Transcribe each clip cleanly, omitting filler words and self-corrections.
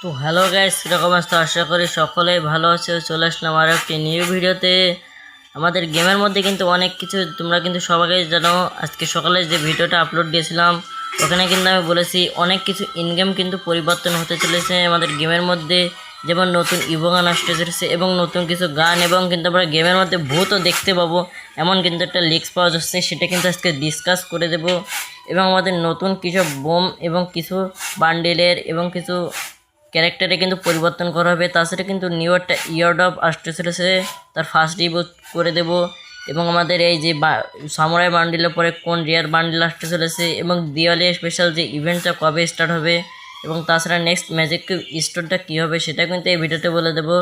তো hello guys, কীরকম আছো? আশা করি সকলেই ভালো আছে। চলে আসলাম আর একটি নিউ ভিডিওতে। আমাদের গেমের মধ্যে কিন্তু অনেক কিছু তোমরা কিন্তু সবাই জানো। আজকে সকালে যে ভিডিওটা আপলোড দিয়েছিলাম ওখানে কিন্তু আমি বলেছি অনেক কিছু ইন গেম কিন্তু পরিবর্তন হতে চলেছে আমাদের গেমের মধ্যে, যেমন নতুন ইভো গান আসতে চলেছে এবং নতুন কিছু গান, এবং কিন্তু আমরা গেমের মধ্যে ভূতও দেখতে পাবো এমন কিন্তু একটা লিক্স পাওয়া যাচ্ছে। সেটা কিন্তু আজকে ডিসকাস করে দেব। এবং আমাদের নতুন কিছু বোম এবং কিছু বান্ডেলের এবং কিছু ক্যারেক্টারে কিন্তু পরিবর্তন করা হবে। তাছাড়া কিন্তু নিউ একটা ইয়ারডপ আসতে চলেছে, তার ফার্স্ট রিভিউ করে দেব। এবং আমাদের এই যে সামুরাই বান্ডিলের পরে কোন রিয়ার বান্ডিল আসতে চলেছে, এবং দিওয়ালি স্পেশাল যে ইভেন্টটা কবে স্টার্ট হবে, এবং তাছাড়া নেক্সট ম্যাজিক কিউব স্টোরটা কী হবে সেটা কিন্তু এই ভিডিওতে বলে দেবো।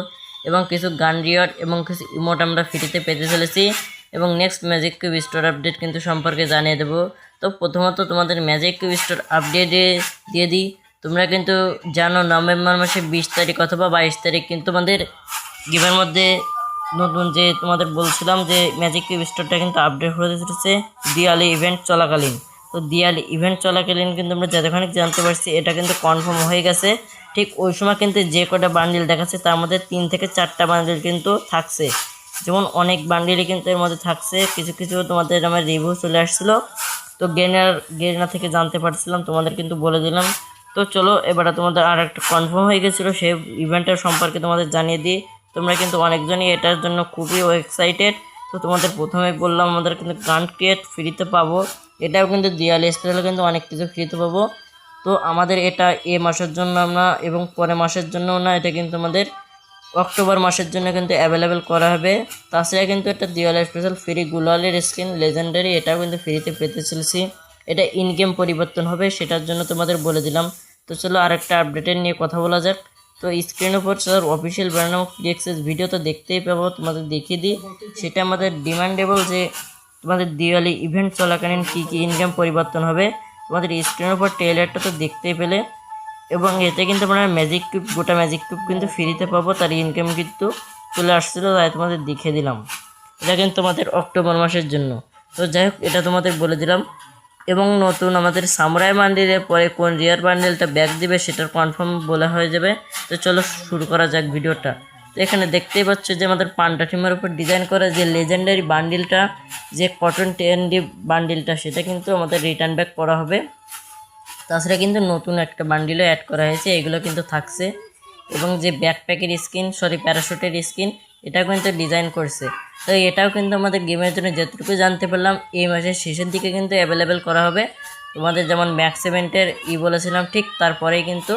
এবং কিছু গান রিওয়ার্ড এবং কিছু ইমোট আমরা ফ্রিতে পেতে চলেছি, এবং next magic cube store update কিন্তু সম্পর্কে জানিয়ে দেবো। তো প্রথমত তোমাদের ম্যাজিক কিউব স্টোর আপডেট দিয়ে দিই। তোমরা কিন্তু জানো নভেম্বর মাসে 20 তারিখ অথবা 22 তারিখ কিন্তু আমাদের গেমের মধ্যে নতুন যে তোমাদের বলছিলাম যে ম্যাজিক কিউব স্টোরটা কিন্তু আপডেট হতে চলেছে দিওয়ালি ইভেন্ট চলাকালীন। তো দিওয়ালি ইভেন্ট চলাকালীন কিন্তু আমরা যতক্ষণ জানতে পারছি এটা কিন্তু কনফার্ম হয়ে গেছে। ঠিক ওই সময় কিন্তু যে কটা বান্ডিল দেখাচ্ছে তার মধ্যে 3 থেকে 4টা বান্ডিল কিন্তু থাকছে। যেমন অনেক বান্ডিলই কিন্তু এর মধ্যে থাকছে, কিছু কিছু তোমাদের আমার রিভিউ চলে আসছিলো, তো গেরিনা থেকে জানতে পারছিলাম, তোমাদের কিন্তু বলে দিলাম। তো চলো এবারে তোমাদের আর একটা কনফার্ম হয়ে গেছিলো সেই ইভেন্টের সম্পর্কে তোমাদের জানিয়ে দিই। তোমরা কিন্তু অনেকজনই এটার জন্য খুবই এক্সাইটেড। তো তোমাদের প্রথমে বললাম আমাদের কিন্তু গান ক্রিয়েট ফ্রিতে পাবো, এটাও কিন্তু দিওয়ালি স্পেশাল কিন্তু অনেক কিছু ফ্রিতে পাবো। তো আমাদের এটা মাসের জন্য না এবং পরের মাসের জন্য না, এটা কিন্তু আমাদের অক্টোবর মাসের জন্য কিন্তু অ্যাভেলেবেল করা হবে। তাছাড়া কিন্তু একটা দিওয়ালি স্পেশাল ফ্রি গুলালের স্কিন লেজেন্ডারি, এটাও কিন্তু ফ্রিতে পেতে চলেছি। এটা ইন গেম পরিবর্তন হবে, সেটার জন্য তোমাদের বলে দিলাম। তো চলো আরেকটা আপডেটের নিয়ে কথা বলা যাক। তো স্ক্রিনের উপর স্যার অফিসিয়াল ব্র্যান্ড এবং ফ্রি অ্যাক্সেস ভিডিও তো দেখতেই পাবো, তোমাদের দেখিয়ে দিই। সেটা আমাদের ডিমান্ডেবল যে তোমাদের দিওয়ালি ইভেন্ট চলাকালীন কী কী ইন গেম পরিবর্তন হবে, তোমাদের স্ক্রিনের উপর ট্রেলারটা তো দেখতেই পেলে। এবং এতে কিন্তু আমরা ম্যাজিক কিউব, গোটা ম্যাজিক কিউব কিন্তু ফ্রিতে পাবো, তার ইনকাম কিন্তু চলে আসছিলো, তাই তোমাদের দেখিয়ে দিলাম। এটা কিন্তু তোমাদের অক্টোবর মাসের জন্য। তো যাই হোক, এটা তোমাদের বলে দিলাম। এবং নতুন আমাদের সামুরাই বান্ডিলের পরে কোন রিয়ার বান্ডিলটা ব্যাক দিবে সেটার কনফার্ম বলা হয়ে যাবে। তো চলো শুরু করা যাক ভিডিওটা। তো এখানে দেখতেই পাচ্ছ যে আমাদের পান্ডা টিমের উপর ডিজাইন করা যে লেজেন্ডারি বান্ডিলটা, যে কটন টেন্ডি বান্ডিলটা, সেটা কিন্তু আমাদের রিটার্ন ব্যাক করা হবে। তাছাড়া কিন্তু নতুন একটা বান্ডিলও অ্যাড করা হয়েছে, এগুলো কিন্তু থাকছে। এবং যে ব্যাকপ্যাকের স্কিন, প্যারাশুটের স্কিন, এটাও কিন্তু ডিজাইন করছে। তো এটাও কিন্তু আমাদের গেমের জন্য যতটুকু জানতে পারলাম এই মাসের শেষের দিকে কিন্তু অ্যাভেলেবেল করা হবে। তোমাদের যেমন ম্যাক্স ইভেন্টের বলেছিলাম ঠিক তারপরেই কিন্তু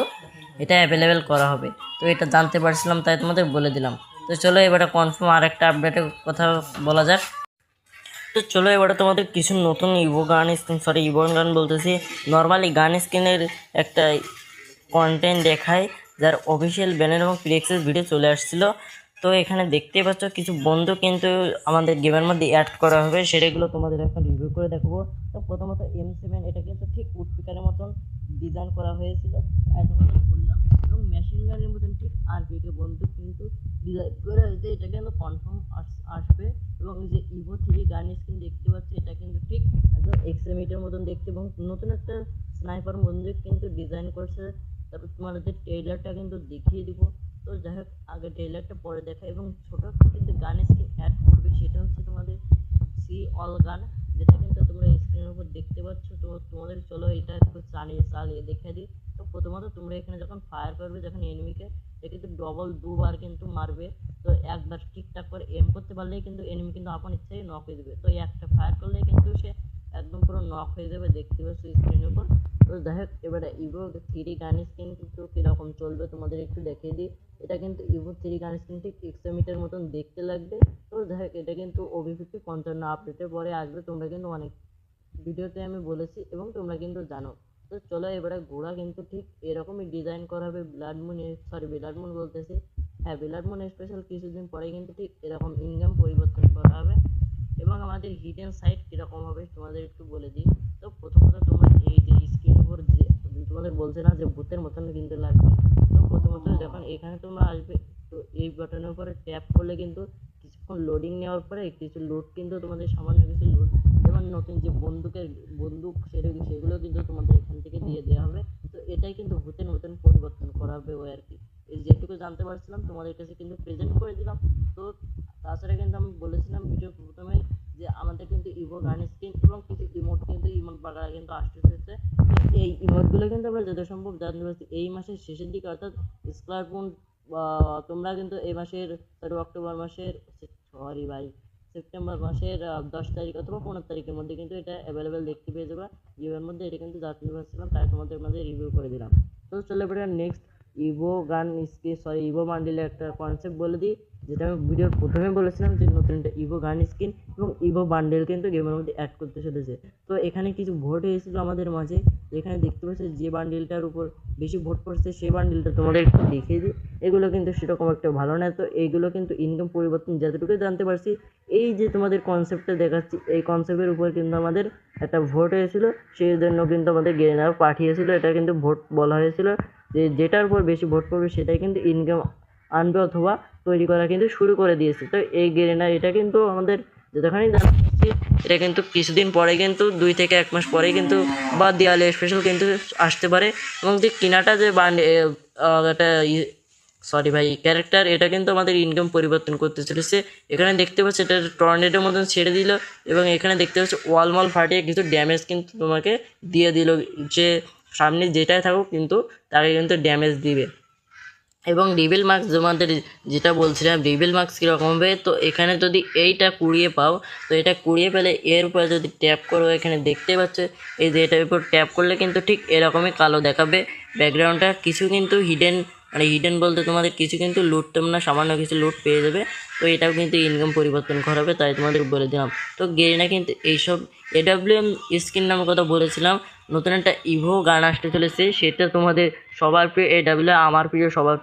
এটা অ্যাভেলেবেল করা হবে। তো এটা জানতে পারছিলাম তাই তোমাদের বলে দিলাম। তো চলো এবারে কনফার্ম আর একটা আপডেটের কথা বলা যাক। তো চলো এবারে তোমাদের কিছু নতুন ইভো গান বলতেছি, নর্মালি গান স্কিনের একটা কন্টেন্ট দেখায় যার অফিসিয়াল ব্যানার এবং প্রি অ্যাক্সেস ভিডিও চলে আসছিলো। তো এখানে দেখতেই পাচ্ছ কিছু বন্ধু কিন্তু আমাদের গেমের মধ্যে অ্যাড করা হবে, সেটাগুলো তোমাদের এখন রিভিউ করে দেখাবো। তো প্রথমত M7, এটা কিন্তু ঠিক উডপিকারের মতন ডিজাইন করা হয়েছিল, তাই তোমাদের বললাম। এবং মেশিন গানের মতন ঠিক আরপিকে বন্ধু কিন্তু ডিজাইন করা হয়েছে, এটা কিন্তু কনফার্ম আসবে। এবং এই যে ইভো 3 গান স্কিন দেখতে পাচ্ছি, এটা কিন্তু ঠিক একদম এক্সএমিটার মতন দেখতে, এবং নতুন একটা স্নাইপার বন্ধু কিন্তু ডিজাইন করছে। তারপর তোমাদের ট্রেলারটা কিন্তু দেখিয়ে দিব। তো যাই হোক, আগে ট্রেলারটা পরে দেখা। এবং ছোটো একটা কিন্তু গান স্কিন অ্যাড করবে, সেটা হচ্ছে তোমাদের সি অল গান, যেটা কিন্তু তোমরা স্ক্রিনের উপর দেখতে পাচ্ছ। তো তোমাদের চলো এটা একটু চালিয়ে দেখে দিই। তো প্রথমত তোমরা এখানে যখন ফায়ার করবে, যখন এনিমিকে, এটা কিন্তু দুবার কিন্তু মারবে। তো একবার ঠিকঠাক করে এম করতে পারলেই কিন্তু এনিমি কিন্তু আপন ইচ্ছাই নক হয়ে দেবে। তো একটা ফায়ার করলেই কিন্তু সে একদম পুরো নক হয়ে যাবে, দেখতে পাচ্ছ স্ক্রিনের উপর। তো যাই হোক, এবারে ইভো 3 গান স্কিন কিন্তু কীরকম চলবে তোমাদের একটু দেখিয়ে দিই। এটা কিন্তু ইভো 3 গান স্কিন ঠিক এক্সএমিটার মতন দেখতে লাগবে। তো যাই হোক, এটা কিন্তু OB50 55 আপডেটের পরে আসবে, তোমরা কিন্তু অনেক ভিডিওতে আমি বলেছি এবং তোমরা কিন্তু জানো। তো চলো এবারে ঘোড়া কিন্তু ঠিক এরকমই ডিজাইন করা হবে। ব্লাড মুন বলতেছি, হ্যাঁ ব্লাড মুন স্পেশাল কিছুদিন পরে কিন্তু ঠিক এরকম ইনকাম পরিবর্তন করা হবে। এবং আমাদের হিডেন সাইট কীরকম হবে তোমাদের একটু বলে দিই। তো প্রথমত তোমরা এই যে স্ক্রিন উপর যে তোমাদের বলছে না যে ভূতের মতন কিন্তু লাগবে। তো প্রথমত যখন এখানে তোমরা আসবে, তো এই বাটনের উপরে ট্যাপ করলে কিন্তু কিছুক্ষণ লোডিং নেওয়ার পরে কিছু লুট কিন্তু তোমাদের সামান্য কিছু লুট, যেমন নতুন যে বন্দুক সেগুলো কিন্তু তোমাদের এখান থেকে দিয়ে দেওয়া হবে। তো এটাই কিন্তু ভূতের নতুন পরিবর্তন করা হবে ওই আর কি। এই যেটুকু জানতে পারছিলাম তোমাদের কাছে কিন্তু প্রেজেন্ট করে দিলাম। তো তাছাড়া কিন্তু আমি বলেছিলাম ভিডিও প্রথমে যে আমাদের কিন্তু ইভো গান স্কিন এবং কিছু ইমোট বাগারা কিন্তু আসতে চলেছে। এই ইমোটগুলো কিন্তু আমরা যত সম্ভব জানতে পারছি এই মাসের শেষের দিকে, অর্থাৎ স্কলারপুন তোমরা কিন্তু এই মাসের অক্টোবর মাসের সেপ্টেম্বর মাসের 10 তারিখ অথবা 15 তারিখের মধ্যে কিন্তু এটা অ্যাভেলেবেল দেখতে পেয়ে যাবে। ইভোর মধ্যে এটা কিন্তু জানতে পারছিলাম, তাই তোমাদের মাঝে রিভিউ করে দিলাম। তো চলে এবার নেক্সট ইভো বান্ডিলের একটা কনসেপ্ট বলে দিই, যেটা আমি ভিডিওর প্রথমে বলেছিলাম যে নতুন একটা ইভো গান স্কিন এবং ইভো বান্ডেল কিন্তু গেমের মধ্যে অ্যাড করতে চলেছে। তো এখানে কিছু ভোট হয়েছিল আমাদের মাঝে, এখানে দেখতে পাচ্ছি যে বান্ডিলটার উপর বেশি ভোট পড়ছে সেই বান্ডিলটা তোমাদের একটু দেখিয়ে দিই। এগুলো কিন্তু সেরকম একটা ভালো না। তো এইগুলো কিন্তু ইনকাম পরিবর্তন যতটুকু জানতে পারছি, এই যে তোমাদের কনসেপ্টটা দেখাচ্ছি এই কনসেপ্টের উপর কিন্তু আমাদের একটা ভোট হয়েছিল, সেই জন্য কিন্তু আমাদের গেনার পাঠিয়েছিল। এটা কিন্তু ভোট বলা হয়েছিল যে যেটার উপর বেশি ভোট পড়বে সেটাই কিন্তু ইনকাম আনবে অথবা তৈরি করা কিন্তু শুরু করে দিয়েছে। তো এই গেরিনার এটা কিন্তু আমাদের যতখানি জানছি এটা কিন্তু কিছুদিন পরে কিন্তু 2 থেকে 1 মাস পরে কিন্তু বা দিওয়ালি স্পেশাল কিন্তু আসতে পারে। এবং যে কিনাটা যে একটা ক্যারেক্টার এটা কিন্তু আমাদের ইনকাম পরিবর্তন করতে চলেছে। এখানে দেখতে পাচ্ছি এটা টর্নেডোর মতন ছেড়ে দিল এবং এখানে দেখতে পাচ্ছি ওয়ালমল ফাটিয়ে কিছু ড্যামেজ কিন্তু তোমাকে দিয়ে দিল, যে সামনে যেটাই থাকুক কিন্তু তাকে কিন্তু ড্যামেজ দিবে। এবং রিবেল মার্কস তোমাদের যেটা বলছিলাম রিবেল মার্কস কীরকম হবে, তো এখানে যদি এইটা কুড়িয়ে পাও, তো এটা কুড়িয়ে পেলে এর উপরে যদি ট্যাপ করো এখানে দেখতে পাচ্ছ এই যে এটার উপর ট্যাপ করলে কিন্তু ঠিক এরকমই কালো দেখাবে ব্যাকগ্রাউন্ডটা। কিছু কিন্তু হিডেন বলতে তোমাদের কিছু কিন্তু লুট তোমরা সামান্য কিছু লুট পেয়ে যাবে। তো এটাও কিন্তু ইনকাম পরিবর্তন করাবে, তাই তোমাদের বলে দিলাম। তো গেরিনা কিন্তু এইসব AWM স্কিন নামের কথা বলেছিলাম, নতুন একটা ইভো গান আসতে চলেছে, সেটা তোমাদের সবার প্রিয় AWM, আমার প্রিয় সবার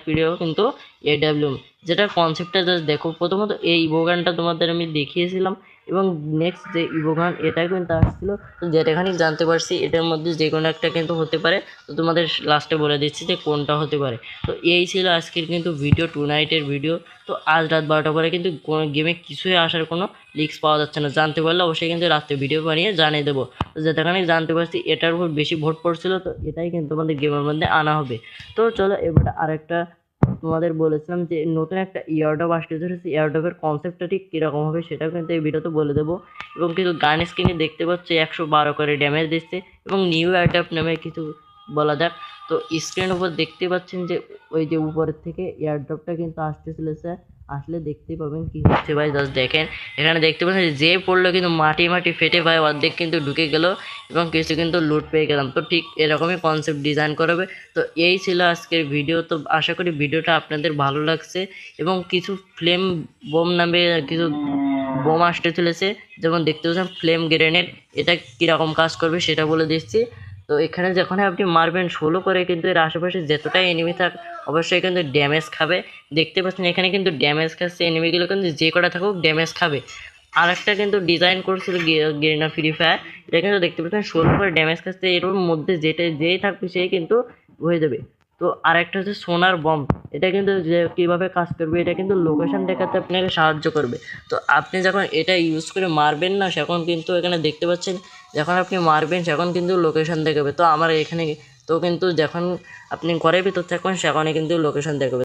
প্রিয় কিন্তু AWM। যেটা কনসেপ্টটা জাস্ট দেখো, প্রথমত এই ইভো গানটা তোমাদের আমি দেখিয়েছিলাম এবং নেক্সট যে ইভো গান এটা কিন্তু আসছিলো। তো যেটাখানি জানতে পারছি এটার মধ্যে যে কোনো একটা কিন্তু হতে পারে, তো তোমাদের লাস্টে বলে দিচ্ছি যে কোনটা হতে পারে। তো এই ছিল আজকের কিন্তু ভিডিও, টু নাইটের ভিডিও। তো আজ রাত 12টা পরে কিন্তু কোনো গেমে কিছুই আসার কোনো লিক্স পাওয়া যাচ্ছে না, জানতে পারলে অবশ্যই কিন্তু রাত্রে ভিডিও বানিয়ে জানিয়ে দেবো। তো যেটাখানে জানতে পারছি এটার উপর বেশি ভোট পড়ছিল, তো এটাই কিন্তু আমাদের গেমের মধ্যে আনা হবে। তো চলো এবার আরেকটা তোমাদের বলেছিলাম যে নতুন একটা ইয়ারড্রপ আসতে চলেছে, ইয়ারড্রপের কনসেপ্টটা ঠিক কীরকম হবে সেটাও কিন্তু এই ভিডিওতে বলে দেবো। এবং কিছু গান স্কিনে দেখতে পাচ্ছি 112 করে ড্যামেজ দিচ্ছে এবং নিউ ইয়ারড্রপ নামে কিছু বলা যাক। তো স্ক্রিনের উপর দেখতে পাচ্ছেন যে ওই যে উপরের থেকে এয়ারড্রপটা কিন্তু আসতে চলেছে, আসলে দেখতে পাবেন কি হচ্ছে ভাই, জাস্ট দেখেন। এখানে দেখতে পাচ্ছেন যে পড়লো কিন্তু মাটি ফেটে ভাই অর্ধেক কিন্তু ঢুকে গেল এবং কিছু কিন্তু লুট পেয়ে গেলাম। তো ঠিক এরকমই কনসেপ্ট ডিজাইন করাবে। তো এই ছিল আজকের ভিডিও। তো আশা করি ভিডিওটা আপনাদের ভালো লাগছে এবং কিছু ফ্লেম বোম নামে কিছু বোম আসতে চলেছে, যেমন দেখতে পাচ্ছেন ফ্লেম গ্রেনেড, এটা কীরকম কাজ করবে সেটা বলে দিচ্ছি। তো এখানে যখন আপনি মারবেন 16 করে কিন্তু এর আশেপাশে যতটাই এনিমি থাক অবশ্যই কিন্তু ড্যামেজ খাবে। দেখতে পাচ্ছেন এখানে কিন্তু ড্যামেজ খাচ্ছে, এনিমিগুলো কিন্তু যে কটা থাকুক ড্যামেজ খাবে। আর একটা কিন্তু ডিজাইন করছিল গেরিনা ফ্রি ফায়ার, এটা কিন্তু দেখতে পাচ্ছেন 16 করে ড্যামেজ খাচ্ছে, এর মধ্যে যেই থাকবে সেই কিন্তু হয়ে যাবে। তো আরেকটা হচ্ছে সোনার বম, এটা কিন্তু যে কীভাবে কাজ করবে এটা কিন্তু লোকেশন দেখাতে আপনাকে সাহায্য করবে। তো আপনি যখন এটা ইউজ করে মারবেন না তখন কিন্তু এখানে দেখতে পাচ্ছেন যখন আপনি মারবেন তখন কিন্তু লোকেশন দেখাবে। তো আমার এখানে তো কিন্তু যখন আপনি ঘরের ভিতর থাকবেন সেখানে কিন্তু লোকেশন দেখাবে।